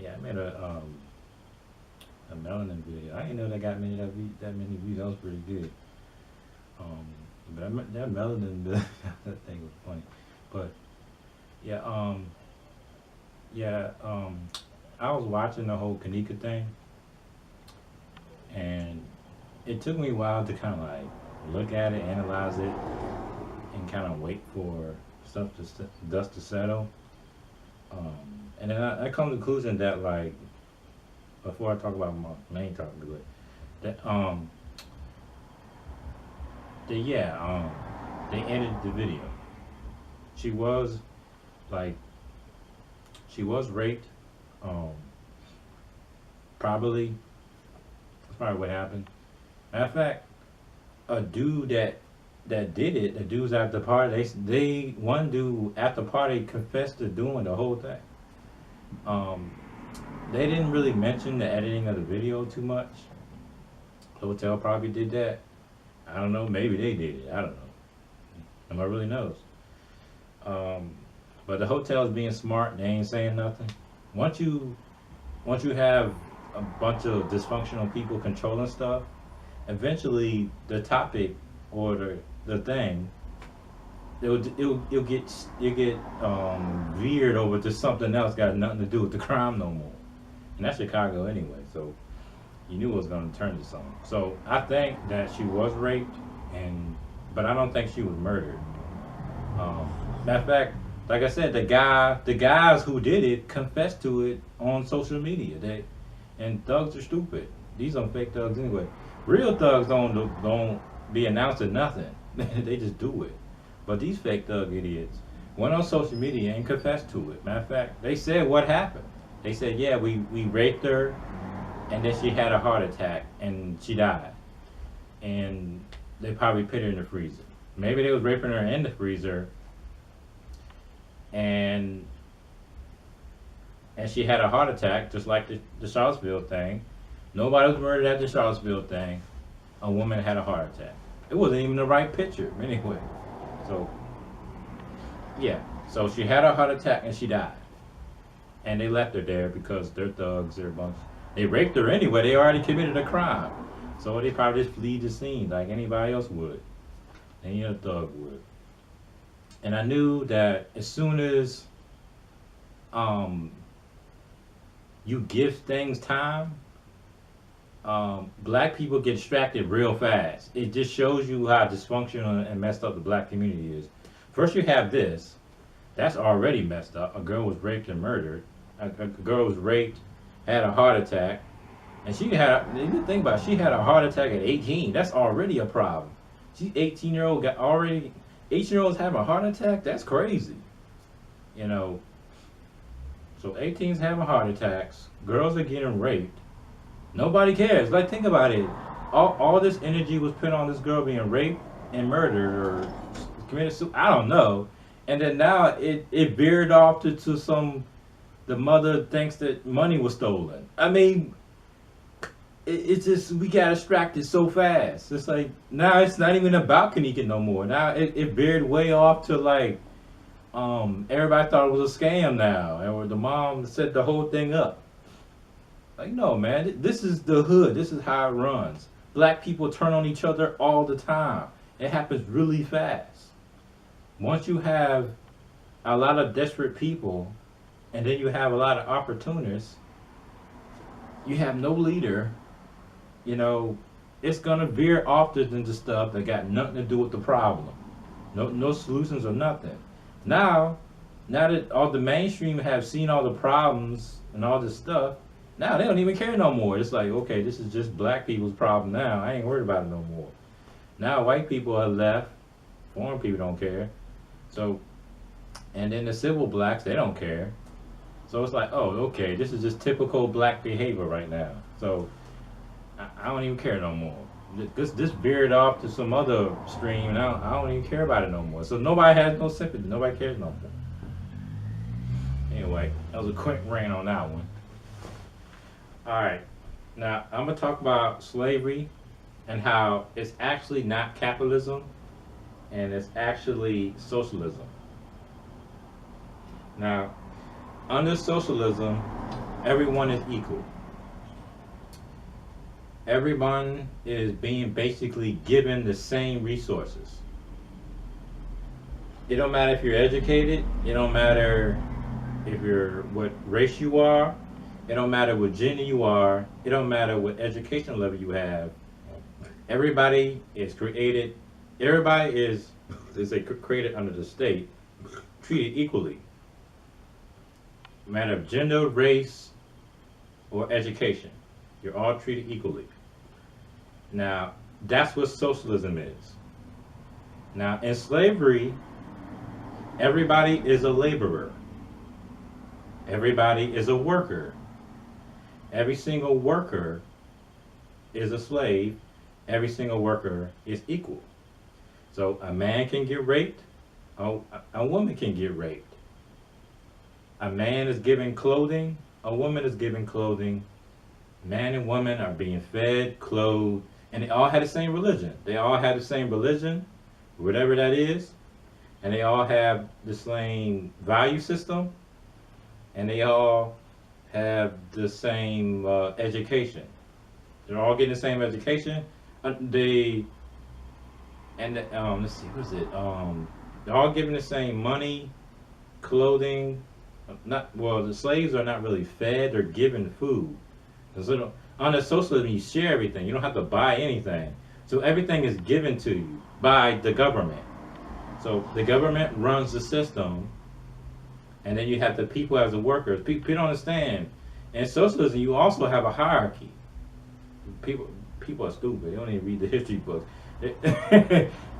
Yeah, I made a melanin video. I didn't know that got that many views. That was pretty good. Um, but that melanin that thing was funny. But yeah, yeah, I was watching the whole Kanika thing, and it took me a while to kind of like look at it, analyze it, and kind of wait for stuff to dust to settle. And then I come to the conclusion that like before I talk about my main topic, but that yeah, they ended the video. She was like she was raped. Um, probably that's probably what happened. Matter of fact, a dude that did it, the dudes at the party, they one dude at the party confessed to doing the whole thing. Um, they didn't really mention the editing of the video too much. The hotel probably did that. I don't know. Maybe they did it. I don't know. Nobody really knows. Um, but the hotel is being smart. They ain't saying nothing. Once you once you have a bunch of dysfunctional people controlling stuff, eventually the topic or the thing it'll get veered over to something else got nothing to do with the crime no more. And that's Chicago anyway, so you knew it was going to turn to something. So I think that she was raped, and but I don't think she was murdered. Matter of fact, like I said, the guys who did it confessed to it on social media. And thugs are stupid. These are fake thugs anyway. Real thugs don't be announcing nothing. They just do it. But these fake thug idiots went on social media and confessed to it. Matter of fact, they said what happened. They said, yeah, we raped her, and then she had a heart attack and she died. And they probably put her in the freezer. Maybe they was raping her in the freezer, and she had a heart attack, just like the Charlottesville thing. Nobody was murdered at the Charlottesville thing. A woman had a heart attack. It wasn't even the right picture, anyway. So, yeah. So she had a heart attack and she died. And they left her there because they're thugs. They're a bunch. They raped her anyway. They already committed a crime. So they probably just flee the scene like anybody else would. Any other thug would. And I knew that as soon as um, you give things time, black people get distracted real fast. It just shows you how dysfunctional and messed up the black community is. First, you have this. That's already messed up. A girl was raped and murdered. A girl was raped, had a heart attack, and she had. You think about it, she had a heart attack at 18. That's already a problem. She's 18-year-old got already 18-year-olds having a heart attack. That's crazy. You know. So 18s having heart attacks. Girls are getting raped. Nobody cares. Like, think about it. All this energy was put on this girl being raped and murdered or committed suicide. I don't know. And then now it veered off to some. The mother thinks that money was stolen. I mean, it's just we got distracted so fast. It's like now it's not even about Kanika no more. Now it veered way off to like everybody thought it was a scam now, or the mom set the whole thing up. Like, no, man, this is the hood. This is how it runs. Black people turn on each other all the time. It happens really fast. Once you have a lot of desperate people, and then you have a lot of opportunists, you have no leader, you know, it's going to veer off into stuff that got nothing to do with the problem. No solutions or nothing. Now that all the mainstream have seen all the problems and all this stuff, now they don't even care no more. It's like, okay, this is just black people's problem now. I ain't worried about it no more. Now white people are left. Foreign people don't care. So, and then the civil blacks, they don't care. So it's like, oh, okay, this is just typical black behavior right now. So I don't even care no more. This veered off to some other stream, and I don't even care about it no more. So nobody has no sympathy. Nobody cares no more. Anyway, that was a quick rant on that one. All right, now I'm gonna talk about slavery and how it's actually not capitalism, and it's actually socialism. Now, under socialism, everyone is equal. Everyone is being basically given the same resources. It don't matter if you're educated. It don't matter if you're what race you are. It don't matter what gender you are. It don't matter what education level you have. Everybody is created. Everybody is, they say, created under the state, treated equally. No matter of gender, race, or education, you're all treated equally. Now, that's what socialism is. Now, in slavery, everybody is a laborer. Everybody is a worker. Every single worker is a slave. Every single worker is equal. So a man can get raped. A woman can get raped. A man is given clothing. A woman is given clothing. Man and woman are being fed, clothed, and they all had the same religion. They all had the same religion, whatever that is, and they all have the same value system, and they all have the same education. They're all getting the same education. Let's see, who's it? They're all given the same money, clothing. The slaves are not really fed; they're given food. So under socialism, you share everything. You don't have to buy anything. So everything is given to you by the government. So the government runs the system, and then you have the people as the workers. People don't understand. In socialism, you also have a hierarchy. People are stupid. They don't even read the history books.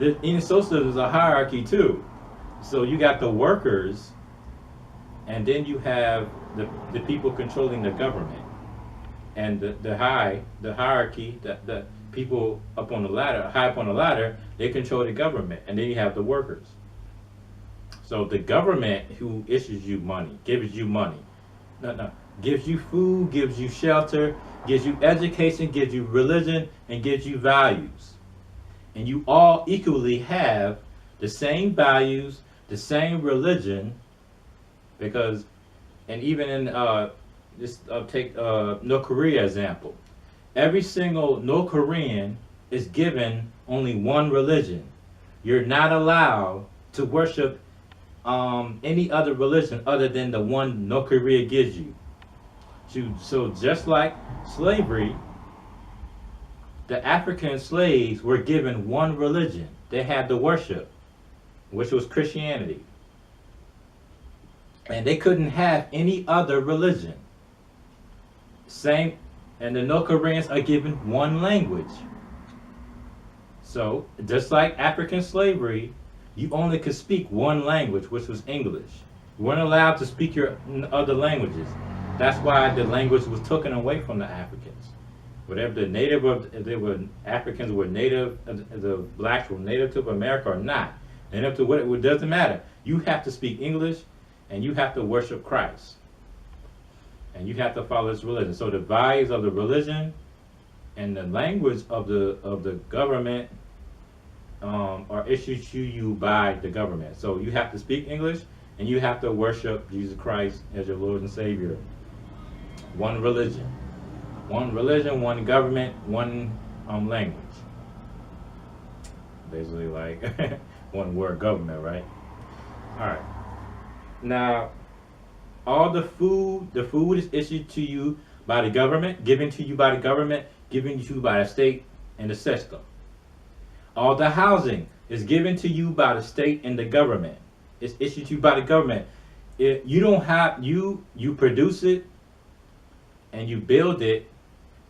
In socialism, there's a hierarchy too. So you got the workers, and then you have the people controlling the government. And the hierarchy, the people up on the ladder, high up on the ladder, they control the government, and then you have the workers. So the government who issues you money, gives you money, gives you food, gives you shelter, gives you education, gives you religion, and gives you values. And you all equally have the same values, the same religion, because, and even in take North Korea example. Every single North Korean is given only one religion. You're not allowed to worship any other religion other than the one North Korea gives you. So just like slavery, the African slaves were given one religion. They had to worship, which was Christianity. And they couldn't have any other religion. Same, and the North Koreans are given one language. So, just like African slavery, you only could speak one language, which was English. You weren't allowed to speak your other languages. That's why the language was taken away from the Africans. Whatever the native of, if they were Africans were native, the blacks were native to America or not, native to what, it doesn't matter. You have to speak English, and you have to worship Christ. And you have to follow this religion. So the values of the religion and the language of the government are issued to you by the government. So you have to speak English, and you have to worship Jesus Christ as your Lord and Savior. One religion, one government, one language. Basically, like one word government, right? All right. Now, all the food is issued to you by the government, given to you by the government, given to you by the state and the system. All the housing is given to you by the state and the government. It's issued to you by the government. You don't have, you produce it and you build it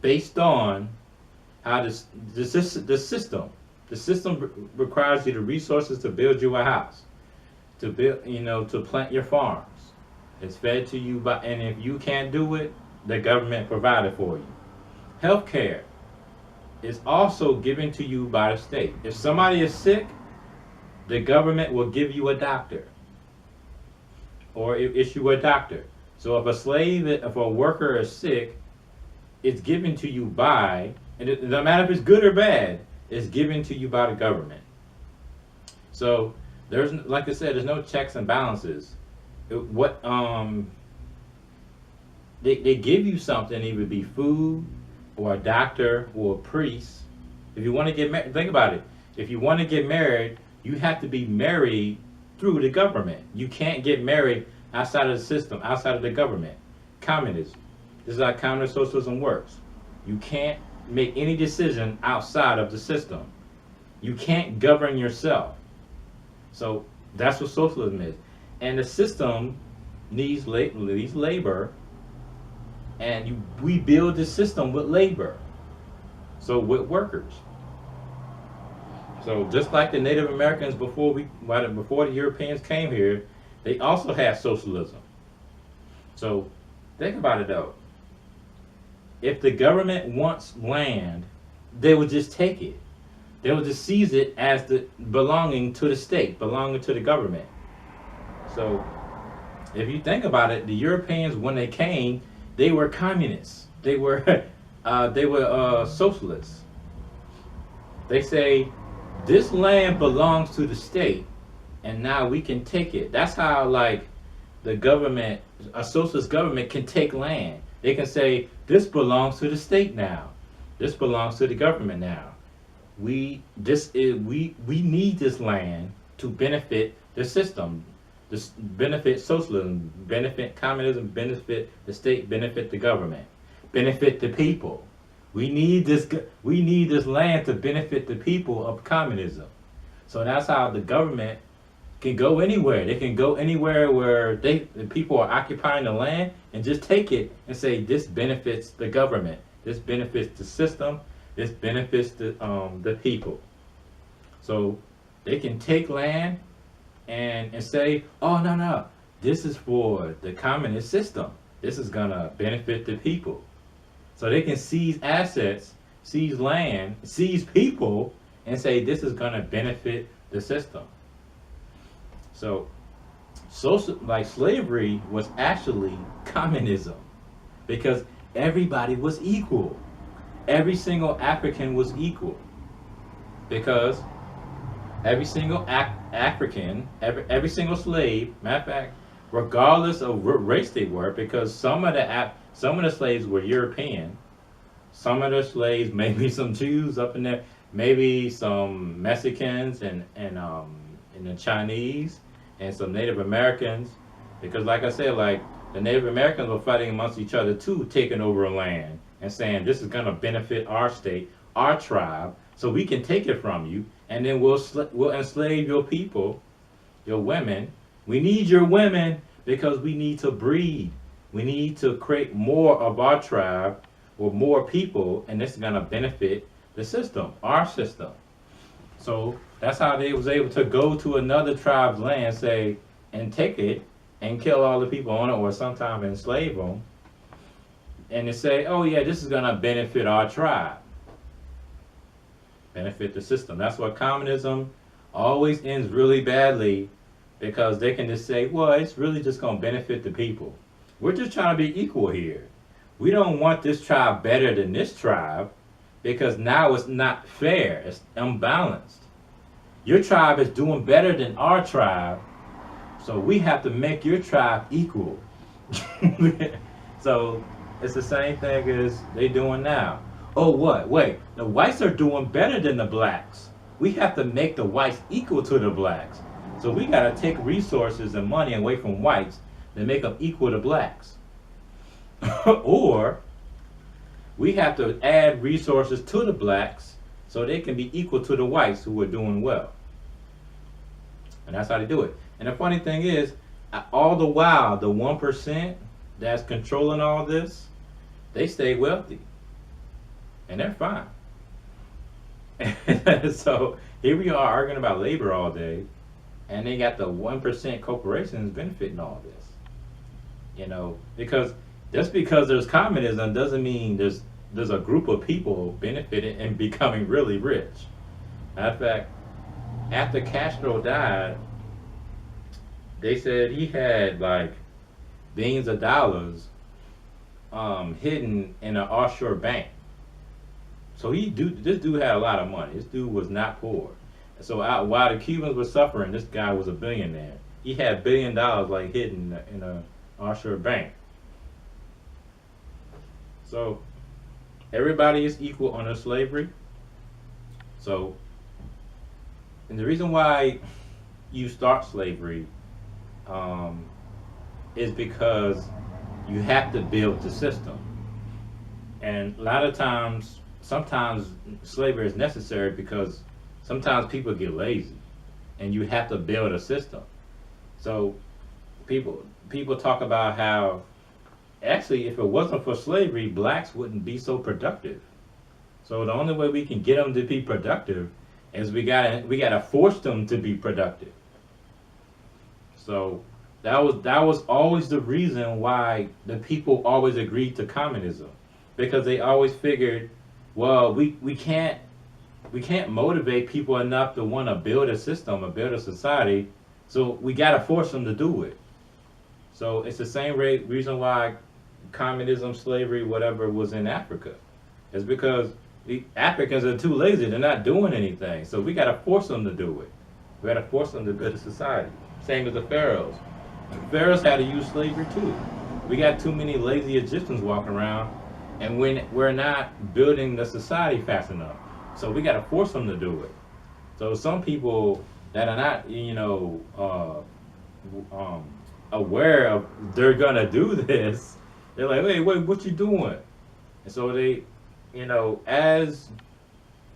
based on how the system requires you the resources to build you a house, to build, to plant your farms. It's fed to you by, and if you can't do it, the government provided for you. Healthcare is also given to you by the state. If somebody is sick, the government will give you a doctor or issue a doctor. So if a worker is sick, it's given to you by, and it doesn't matter if it's good or bad, it's given to you by the government. So there's, like I said, there's no checks and balances. The they give you something, either be food or a doctor or a priest. If you want to get married, think about it. If you want to get married, you have to be married through the government. You can't get married outside of the system, outside of the government. Communism. This is how communist socialism works. You can't make any decision outside of the system. You can't govern yourself. So that's what socialism is. And the system needs labor, and we build the system with labor. So with workers. So just like the Native Americans before the Europeans came here, they also had socialism. So think about it though. If the government wants land, they would just take it. They would just seize it as belonging to the state, belonging to the government. So if you think about it, the Europeans, when they came, they were communists. They were socialists. They say this land belongs to the state, and now we can take it. That's how, like, the government, a socialist government, can take land. They can say this belongs to the state now. This belongs to the government now. We need this land to benefit the system, this benefit socialism, benefit communism, benefit the state, benefit the government, benefit the people. We need this land to benefit the people of communism. So that's how the government can go anywhere. They can go anywhere where the people are occupying the land and just take it and say this benefits the government, this benefits the system, this benefits the people. So they can take land and say, oh no, this is for the communist system. This is gonna benefit the people. So they can seize assets, seize land, seize people, and say this is gonna benefit the system. So like slavery was actually communism, because everybody was equal. Every single African was equal, because every single African, every single slave, matter of fact, regardless of what race they were, because some of the slaves were European, some of the slaves, maybe some Jews up in there, maybe some Mexicans and the Chinese and some Native Americans, because like I said, like the Native Americans were fighting amongst each other too, taking over land and saying this is going to benefit our state, our tribe, so we can take it from you, and then we'll enslave your people, your women. We need your women because we need to breed. We need to create more of our tribe or more people, and this is going to benefit the system, our system. So that's how they was able to go to another tribe's land, say, and take it and kill all the people on it, or sometimes enslave them, and to say, oh yeah, this is going to benefit our tribe, benefit the system. That's why communism always ends really badly, because they can just say, well, it's really just going to benefit the people. We're just trying to be equal here. We don't want this tribe better than this tribe, because now it's not fair. It's unbalanced. Your tribe is doing better than our tribe, so we have to make your tribe equal. So it's the same thing as they doing now. Oh, what? Wait, the whites are doing better than the blacks. We have to make the whites equal to the blacks. So we got to take resources and money away from whites to make them equal to blacks. Or we have to add resources to the blacks so they can be equal to the whites who are doing well. And that's how they do it. And the funny thing is, all the while, the 1% that's controlling all this, they stay wealthy. And they're fine. So here we are arguing about labor all day, and they got the 1% corporations benefiting all this. You know, because just because there's communism doesn't mean there's a group of people benefiting and becoming really rich. Matter of fact, after Castro died, they said he had like billions of dollars hidden in an offshore bank. So this dude had a lot of money. This dude was not poor. So while the Cubans were suffering, this guy was a billionaire. He had $1 billion like hidden in an offshore bank. So everybody is equal under slavery. So, and the reason why you start slavery um, is because you have to build the system. And a lot of times, sometimes slavery is necessary because sometimes people get lazy, and you have to build a system. So people talk about how actually, if it wasn't for slavery, blacks wouldn't be so productive. So the only way we can get them to be productive is we gotta force them to be productive. So that was always the reason why the people always agreed to communism, because they always figured, well, we can't motivate people enough to want to build a system or build a society, so we gotta force them to do it. So it's the same reason why communism, slavery, whatever was in Africa. It's because the Africans are too lazy. They're not doing anything. So we got to force them to do it. We got to force them to build a society. Same as the pharaohs. The pharaohs had to use slavery too. We got too many lazy Egyptians walking around, and we're not building the society fast enough. So we got to force them to do it. So some people that are not, aware of they're gonna do this, they're like, hey, wait, what you doing? And so they, as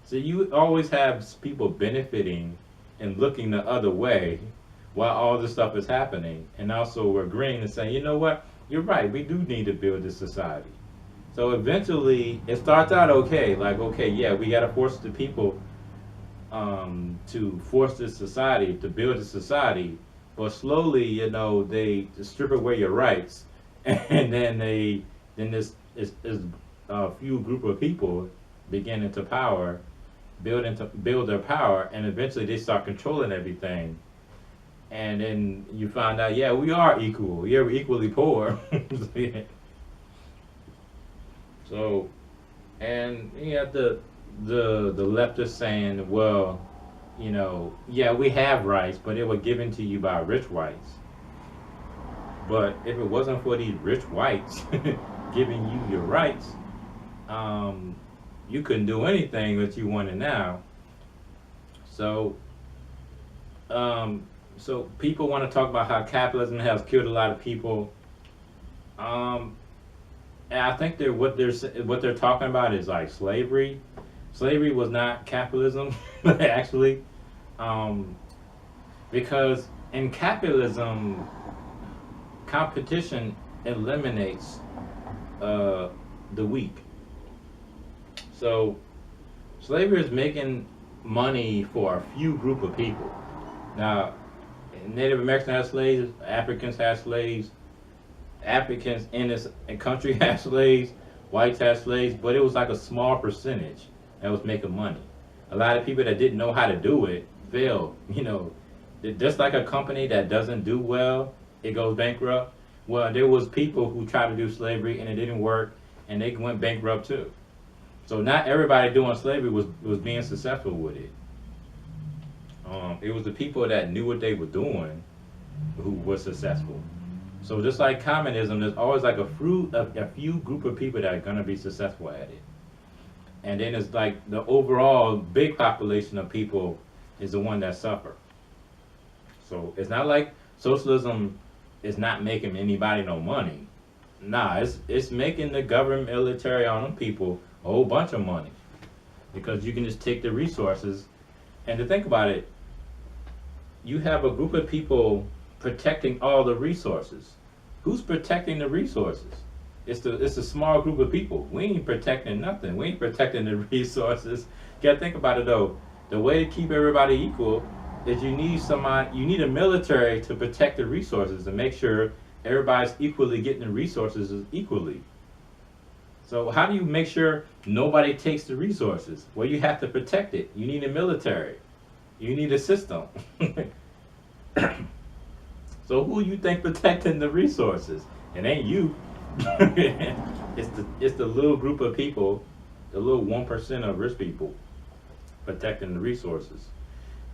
so you always have people benefiting and looking the other way while all this stuff is happening, and also agreeing and saying, you know what, you're right, we do need to build this society. So eventually, it starts out okay, like, okay, yeah, we got to force the people to force this society, to build a society, but slowly, they strip away your rights, and then this a few group of people begin into power, build their power, and eventually they start controlling everything. And then you find out, yeah, we are equal. Yeah, we're equally poor. So, and you have the leftists saying, well, yeah, we have rights, but they were given to you by rich whites. But if it wasn't for these rich whites giving you your rights, you couldn't do anything that you wanted now. So, so people want to talk about how capitalism has killed a lot of people. And I think what they're talking about is like slavery. Slavery was not capitalism, actually, because in capitalism, competition eliminates the weak. So slavery is making money for a few group of people. Now, Native Americans had slaves, Africans had slaves, Africans in this country had slaves, whites had slaves, but it was like a small percentage that was making money. A lot of people that didn't know how to do it failed. Just like a company that doesn't do well, it goes bankrupt. Well, there was people who tried to do slavery and it didn't work, and they went bankrupt too. So not everybody doing slavery was being successful with it. It was the people that knew what they were doing who were successful. So just like communism, there's always like a few group of people that are gonna be successful at it. And then it's like the overall big population of people is the one that suffer. So it's not like socialism is not making anybody no money. Nah, it's making the government, military, all them people a whole bunch of money, because you can just take the resources. And to think about it, you have a group of people protecting all the resources. Who's protecting the resources? It's a small group of people. We ain't protecting nothing. We ain't protecting the resources. You gotta think about it though. The way to keep everybody equal is you need a military to protect the resources and make sure everybody's equally getting the resources equally. So how do you make sure nobody takes the resources? Well, you have to protect it. You need a military. You need a system. So who you think protecting the resources? It ain't you. It's the little group of people, the little 1% of rich people protecting the resources.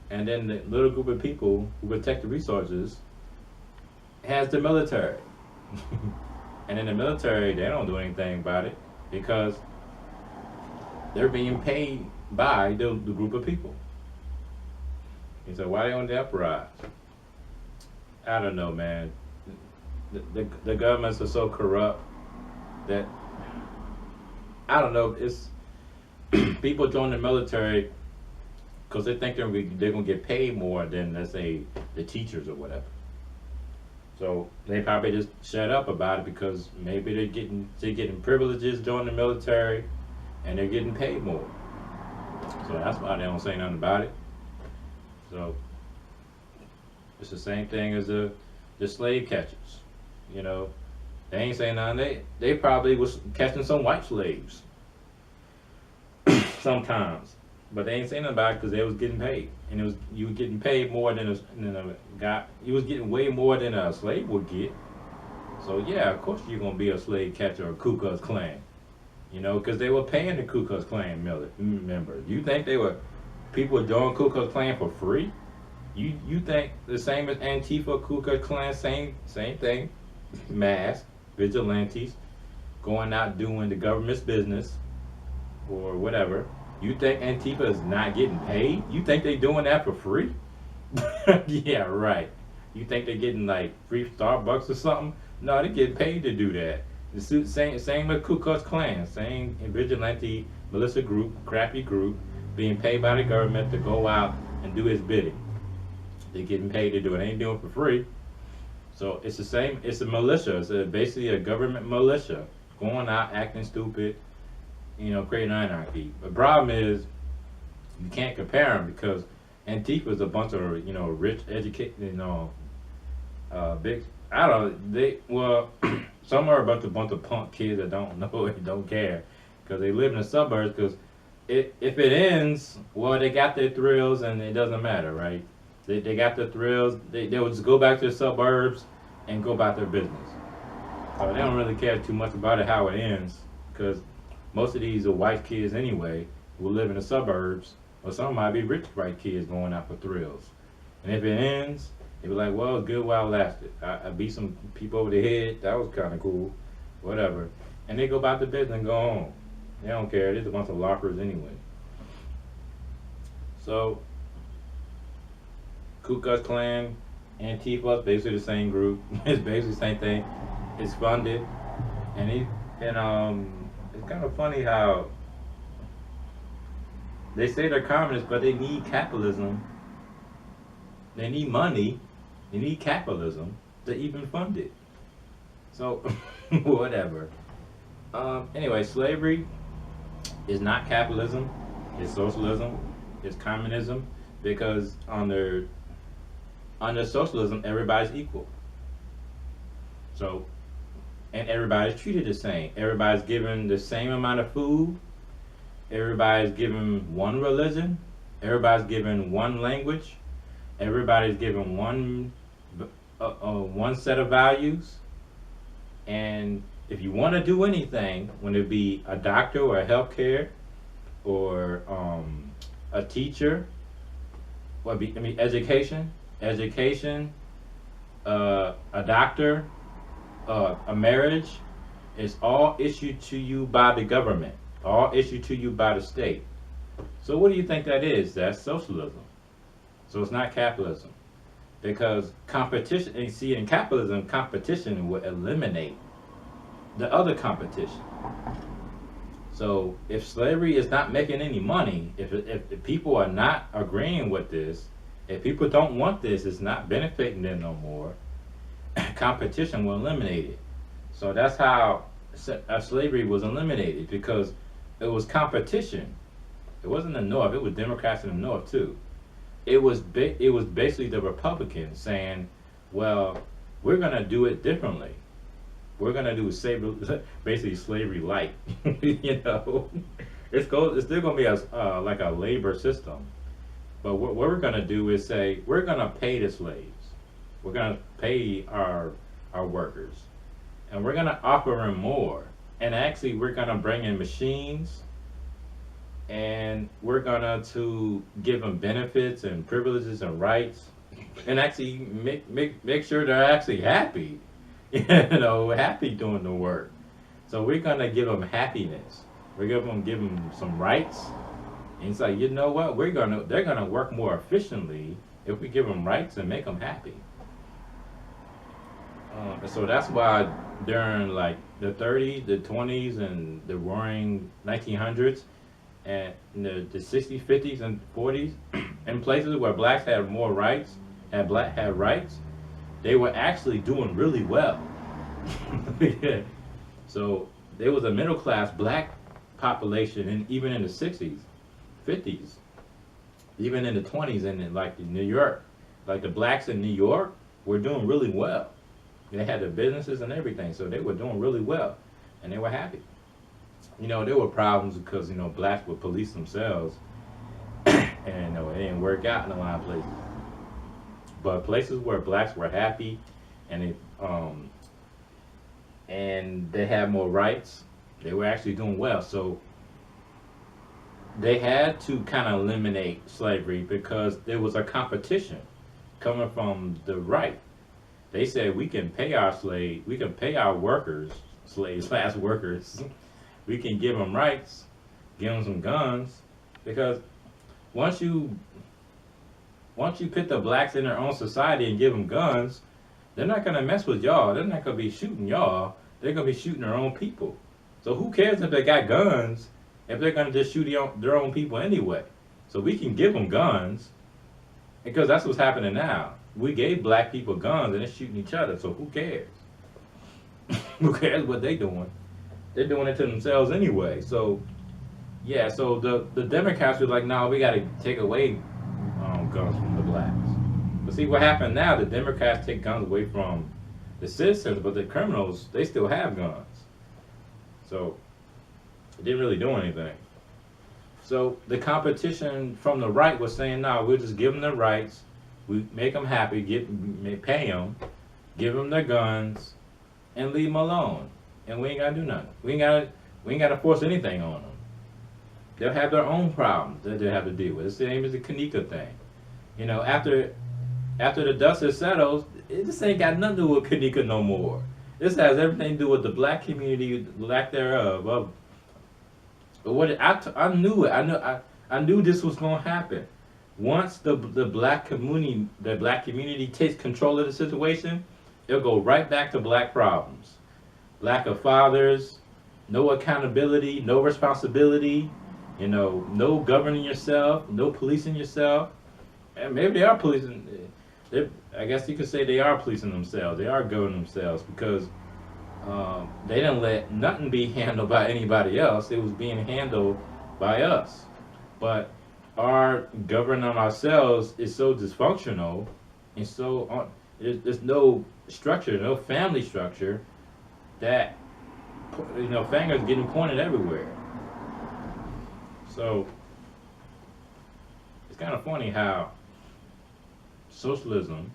And then the little group of people who protect the resources has the military. And in the military, they don't do anything about it. because they're being paid by the group of people. And so why they on the uprise? I don't know, man. The governments are so corrupt that I don't know. It's people join the military because they think they're gonna get paid more than, let's say, the teachers or whatever. So they probably just shut up about it because maybe they're getting privileges joining the military, and they're getting paid more. So that's why they don't say nothing about it. So it's the same thing as the slave catchers. You know, they ain't saying nothing. They probably was catching some white slaves sometimes, but they ain't saying nothing about it because they was getting paid, and you were getting paid more than a guy. You was getting way more than a slave would get. So yeah, of course you're gonna be a slave catcher or Ku Klux Klan. You know, because they were paying the Ku Klux Klan members. You think they were people joining Ku Klux Klan for free? You think the same as Antifa, Ku Klux Klan, same thing, mass vigilantes going out doing the government's business or whatever. You think Antifa is not getting paid? You think they doing that for free? Yeah, right. You think they're getting like free Starbucks or something? No, they get paid to do that. The same with Ku Klux Klan, same vigilante militia group, crappy group, being paid by the government to go out and do his bidding. They're getting paid to do it. They ain't doing it for free. So it's the same. It's a militia. It's basically a government militia going out acting stupid, you know, creating anarchy. The problem is you can't compare them because Antifa is a bunch of, you know, rich, educated, you know, big. I don't. Some are a bunch of punk kids that don't know and don't care because they live in the suburbs. Because if it ends, well, they got their thrills and it doesn't matter, right? They got their thrills. They'll just go back to the suburbs and go about their business. So they don't really care too much about it how it ends because most of these are white kids anyway who live in the suburbs, or some might be rich white kids going out for thrills. And if it ends, they be like, well, it's good while it lasted. I beat some people over the head. That was kind of cool. Whatever. And they go about the business and go home. They don't care. There's a bunch of lockers anyway. So, Ku Klux Klan, Antifa, basically the same group. It's basically the same thing. It's funded. And it's kind of funny how they say they're communists, but they need capitalism. They need money. They need capitalism to even fund it. So, whatever. Anyway, slavery is not capitalism. It's socialism. It's communism. Because under socialism, everybody's equal. So, and everybody's treated the same. Everybody's given the same amount of food. Everybody's given one religion. Everybody's given one language. Everybody's given one set of values. And if you want to do anything, whether it be a doctor or a healthcare or a teacher, education, a doctor, a marriage, is all issued to you by the government, all issued to you by the state. So what do you think that is? That's socialism. So it's not capitalism. Because competition, and you see in capitalism, competition will eliminate the other competition. So if slavery is not making any money, if people are not agreeing with this, if people don't want this, it's not benefiting them no more, competition will eliminate it. So that's how slavery was eliminated, because it was competition. It wasn't the North, it was Democrats in the North too. It was basically the Republicans saying, well, we're going to do it differently. We're going to do basically slavery light. You know, it's still going to be like a labor system. But what we're going to do is say, we're going to pay the slaves. We're going to pay our workers. And we're going to offer them more. And actually, we're going to bring in machines. And we're going to give them benefits and privileges and rights. And actually make sure they're actually happy. You know, happy doing the work. So we're gonna give them happiness. We're gonna give them some rights. And it's like, you know what? They're gonna work more efficiently if we give them rights and make them happy. And so that's why during like the 30s, the 20s, and the roaring 1900s, and the 60s, 50s, and 40s, in places where blacks had more rights, had rights, they were actually doing really well. Yeah. So there was a middle class black population, and even in the 60s, 50s, even in the 20s, and in like in New York, like the blacks in New York were doing really well. They had their businesses and everything, so they were doing really well, and they were happy. You know, there were problems because, you know, blacks would police themselves, and you know, it didn't work out in a lot of places. But places where blacks were happy, and they had more rights, they were actually doing well. So they had to kind of eliminate slavery because there was a competition coming from the right. They said we can pay our workers, slaves, last workers, we can give them rights, give them some guns, because once you put the blacks in their own society and give them guns, they're not gonna mess with y'all. They're not gonna be shooting y'all. They're gonna be shooting their own people. So who cares if they got guns if they're gonna just shoot their own people anyway? So we can give them guns, because that's what's happening now. We gave black people guns and they're shooting each other. So who cares? Who cares what they're doing? They're doing it to themselves anyway. So yeah. So the Democrats were like, no, we got to take away guns from the blacks. But see what happened now? The Democrats take guns away from the citizens, but the criminals, they still have guns. So it didn't really do anything. So the competition from the right was saying, no, we'll just give them their rights, we make them happy, pay them, give them their guns, and leave them alone. And we ain't gotta do nothing. We ain't gotta force anything on them. They'll have their own problems that they have to deal with. It's the same as the Kanika thing. You know, after the dust has settled, this ain't got nothing to do with Kanika no more. This has everything to do with the black community, lack thereof. But what I knew it. I knew this was gonna happen. Once the black community takes control of the situation, it'll go right back to black problems. Lack of fathers, no accountability, no responsibility, you know, no governing yourself, no policing yourself. And maybe they are policing. I guess you could say they are policing themselves. They are governing themselves because they didn't let nothing be handled by anybody else. It was being handled by us. But our governing ourselves is so dysfunctional, and so there's no structure, no family structure, that, you know, fingers getting pointed everywhere. So it's kind of funny how socialism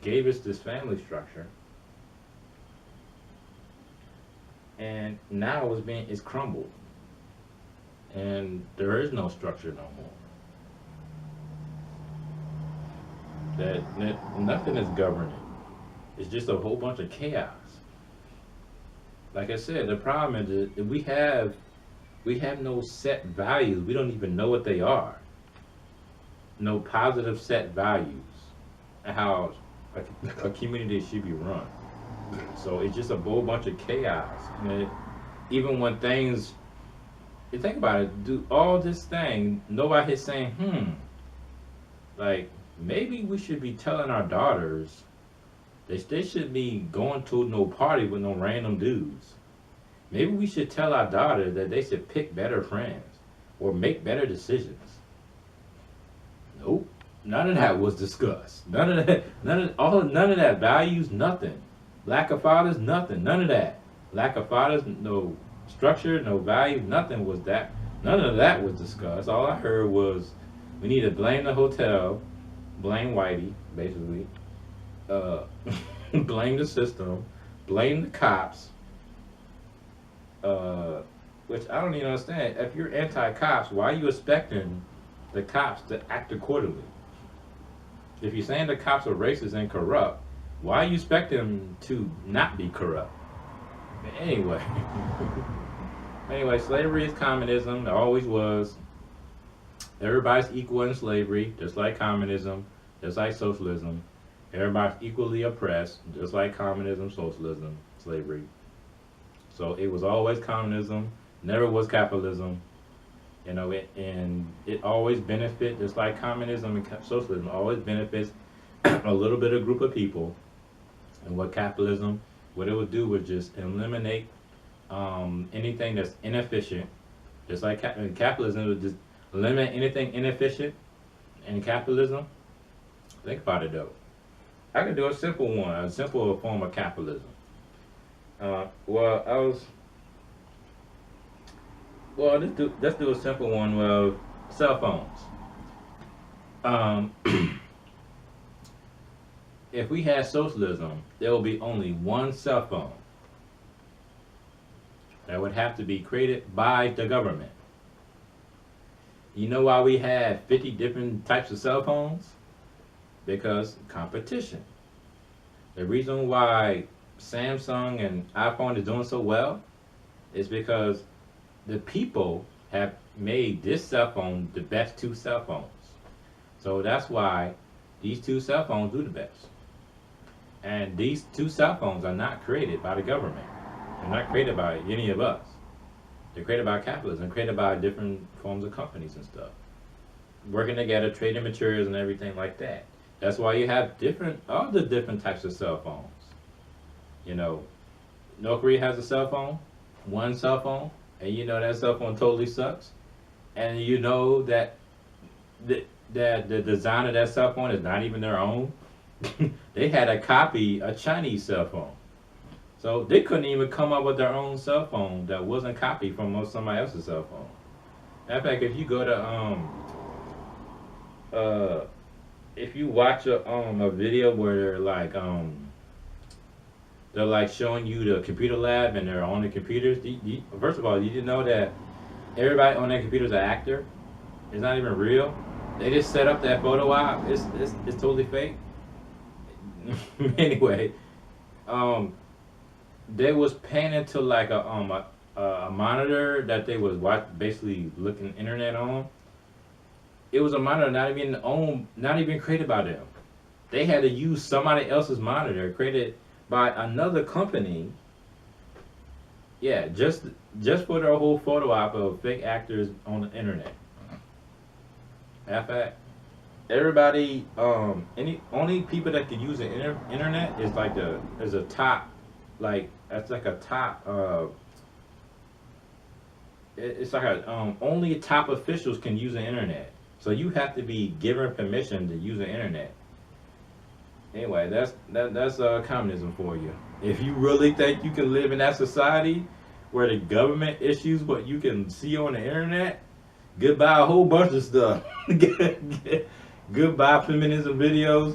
gave us this family structure, and now it's crumbled, and there is no structure no more. That nothing is governing. It's just a whole bunch of chaos. Like I said, the problem is that we have no set values. We don't even know what they are. No positive set values and how a community should be run. So it's just a whole bunch of chaos. And even when things, you think about it, do all this thing, nobody's saying, like, maybe we should be telling our daughters they shouldn't be going to no party with no random dudes. Maybe we should tell our daughters that they should pick better friends or make better decisions. Nope. None of that was discussed. None of that values, nothing. Lack of fathers, nothing. None of that. Lack of fathers, no structure, no value, nothing was that. None of that was discussed. All I heard was we need to blame the hotel, blame Whitey, basically, blame the system, blame the cops, which I don't even understand. If you're anti-cops, why are you expecting the cops to act accordingly? If you're saying the cops are racist and corrupt, why are you expecting them to not be corrupt? Anyway, anyway, slavery is communism. It always was. Everybody's equal in slavery, just like communism, just like socialism. Everybody's equally oppressed, just like communism, socialism, slavery. So it was always communism, never was capitalism. And it always benefit, just like communism and socialism, always benefits a little bit of group of people. And what capitalism, what it would do would just eliminate anything that's inefficient. Just like capitalism would just eliminate anything inefficient in capitalism. Think about it though. I can do a simple one, a simple form of capitalism. Well, let's do a simple one with cell phones. Um, if we had socialism, there will be only one cell phone that would have to be created by the government. You know why we had 50 different types of cell phones? Because competition. The reason why Samsung and iPhone is doing so well is because the people have made this cell phone the best two cell phones. So that's why these two cell phones do the best. And these two cell phones are not created by the government. They're not created by any of us. They're created by capitalism, created by different forms of companies and stuff. Working together, trading materials and everything like that. That's why you have all the different types of cell phones. North Korea has a cell phone, one cell phone, and you know that cell phone totally sucks. And you know that the design of that cell phone is not even their own. They had a Chinese cell phone. So they couldn't even come up with their own cell phone that wasn't copied from somebody else's cell phone. In fact, if you go to if you watch a video where they're like showing you the computer lab and they're on the computers. First of all, did you know that everybody on that computer is an actor? It's not even real. They just set up that photo op. It's totally fake. Anyway, they was paying into like a monitor that they was basically looking internet on. It was a monitor not even created by them. They had to use somebody else's monitor created by another company. Yeah, just for their whole photo op of fake actors on the internet. In fact, everybody, only people that could use the internet is like a top, that's like a top. It's like only top officials can use the internet. So you have to be given permission to use the internet. Anyway, that's communism for you. If you really think you can live in that society where the government issues what you can see on the internet, goodbye a whole bunch of stuff. Goodbye feminism videos.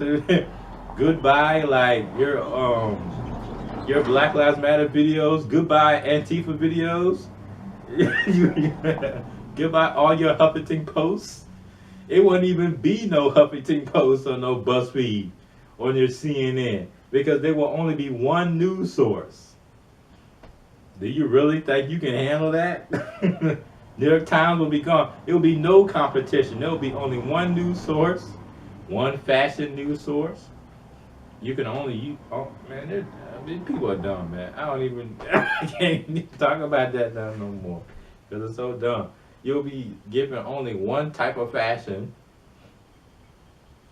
Goodbye like your Black Lives Matter videos. Goodbye Antifa videos. Goodbye all your Huffington posts. It wouldn't even be no Huffington Post or no BuzzFeed on your CNN because there will only be one news source. Do you really think you can handle that? New York Times will be gone. There will be no competition. There will be only one news source, one fashion news source. You can only people are dumb, man. I can't even talk about that now no more because it's so dumb. You'll be given only one type of fashion.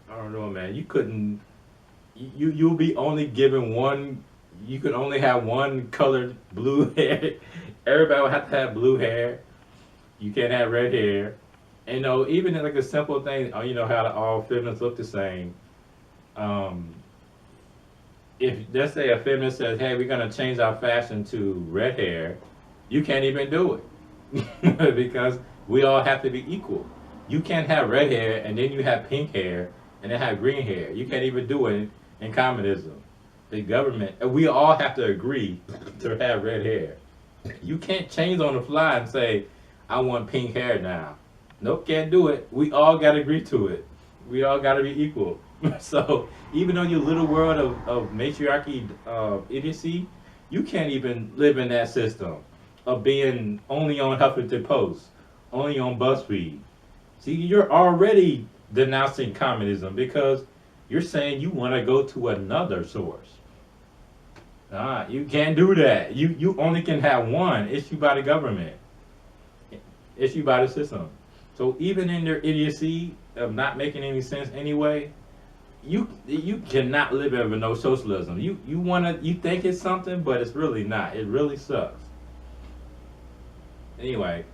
I don't know, man. You couldn't. You'll be only given one. You could only have one colored blue hair. Everybody will have to have blue hair. You can't have red hair. And even like a simple thing. How all feminists look the same. If let's say a feminist says, "Hey, we're gonna change our fashion to red hair," you can't even do it. Because we all have to be equal. You can't have red hair and then you have pink hair and then have green hair. You can't even do it in communism. The government, we all have to agree to have red hair. You can't change on the fly and say, I want pink hair now. Nope, can't do it. We all got to agree to it. We all got to be equal. So even though your little world of matriarchy, idiocy, You can't even live in that system of being only on Huffington Post, only on BuzzFeed. See, you're already denouncing communism because you're saying you want to go to another source. You can't do that. You only can have one issued by the government, issued by the system. So even in their idiocy of not making any sense anyway, you cannot live ever no socialism. You think it's something, but it's really not. It really sucks. Anyway,